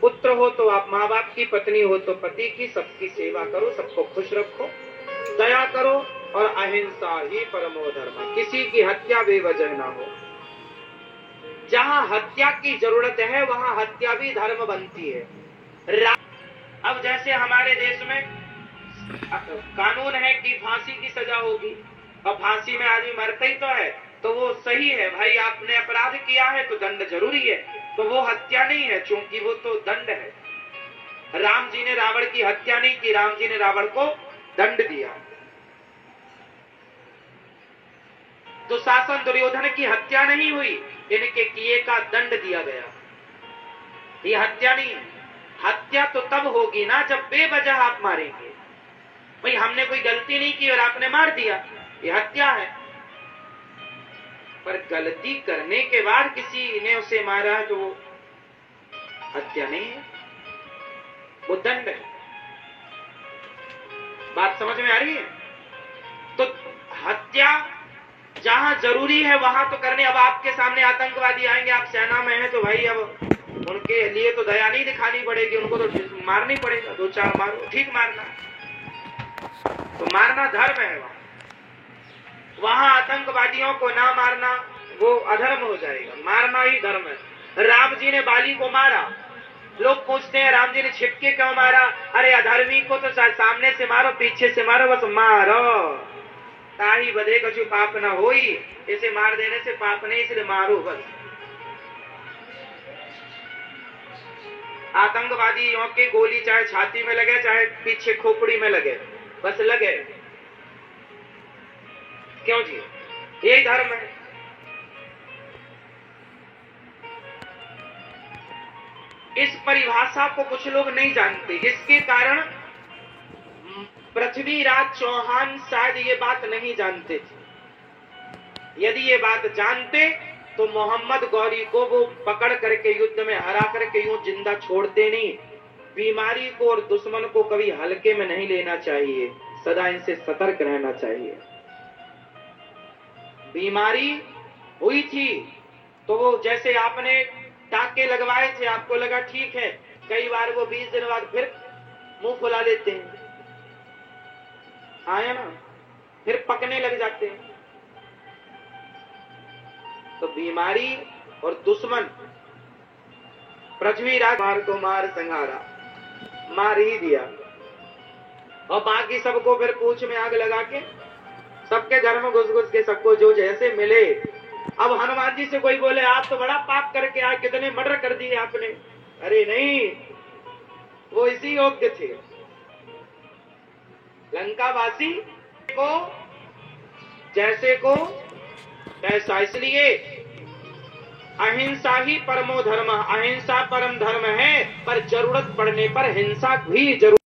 पुत्र हो तो आप माँ बाप की, पत्नी हो तो पति की, सबकी सेवा करो, सबको खुश रखो, दया करो और अहिंसा ही परमो धर्म, किसी की हत्या बेवजह ना हो। जहां हत्या की जरूरत है वहां हत्या भी धर्म बनती है। अब जैसे हमारे देश में कानून है कि फांसी की सजा होगी, और फांसी में आदमी मरता ही तो है, तो वो सही है भाई, आपने अपराध किया है तो दंड जरूरी है, तो वो हत्या नहीं है, क्योंकि वो तो दंड है। राम जी ने रावण की हत्या नहीं की, राम जी ने रावण को दंड दिया। दुशासन दुर्योधन की हत्या नहीं हुई, इनके किए का दंड दिया गया। ये हत्या नहीं है। हत्या तो तब होगी ना जब बेवजह आप मारेंगे। भाई हमने कोई गलती नहीं की और आपने मार दिया, ये हत्या है। पर गलती करने के बाद किसी ने उसे मारा तो वो हत्या नहीं है, वो दंड है। बात समझ में आ रही है? तो हत्या जहां जरूरी है वहां तो करने। अब आपके सामने आतंकवादी आएंगे, आप सेना में हैं, तो भाई अब उनके लिए तो दया नहीं दिखानी पड़ेगी, उनको तो मारनी पड़ेगा, दो चार मारो, ठीक मारना, तो मारना धर्म है। वहां आतंकवादियों को ना मारना वो अधर्म हो जाएगा, मारना ही धर्म है। राम जी ने बाली को मारा, लोग पूछते हैं राम जी ने छिपके क्यों मारा? अरे अधर्मी को तो सामने से मारो, पीछे से मारो, बस मारो, ताही बधे कछु पाप ना होई, इसे मार देने से पाप नहीं, इसलिए मारो बस। आतंकवादियों की गोली चाहे छाती में लगे चाहे पीछे खोपड़ी में लगे, बस लगे, क्यों जी? यही धर्म है। इस परिभाषा को कुछ लोग नहीं जानते, जिसके कारण पृथ्वीराज चौहान शायद ये बात नहीं जानते थे। यदि ये बात जानते तो मोहम्मद गौरी को वो पकड़ करके युद्ध में हरा करके यूं जिंदा छोड़ते नहीं। बीमारी को और दुश्मन को कभी हल्के में नहीं लेना चाहिए, सदा इनसे सतर्क रहना चाहिए। बीमारी हुई थी तो वो जैसे आपने टाके लगवाए थे, आपको लगा ठीक है, कई बार वो 20 दिन बाद फिर मुंह फुला लेते हैं, आया ना, फिर पकने लग जाते हैं। तो बीमारी और दुश्मन, पृथ्वीराज मार तो मार संहारा, मार ही दिया, और बाकी सबको फिर पूंछ में आग लगा के सबके घर में घुस घुस के सबको जो जैसे मिले। अब हनुमान जी से कोई बोले आप तो बड़ा पाप करके आए, कितने मर्डर कर दिए आपने? अरे नहीं, वो इसी योग्य थे। लंकावासी को जैसे को तैसा, इसलिए अहिंसा ही परमो धर्म, अहिंसा परम धर्म है, पर जरूरत पड़ने पर हिंसा भी जरूर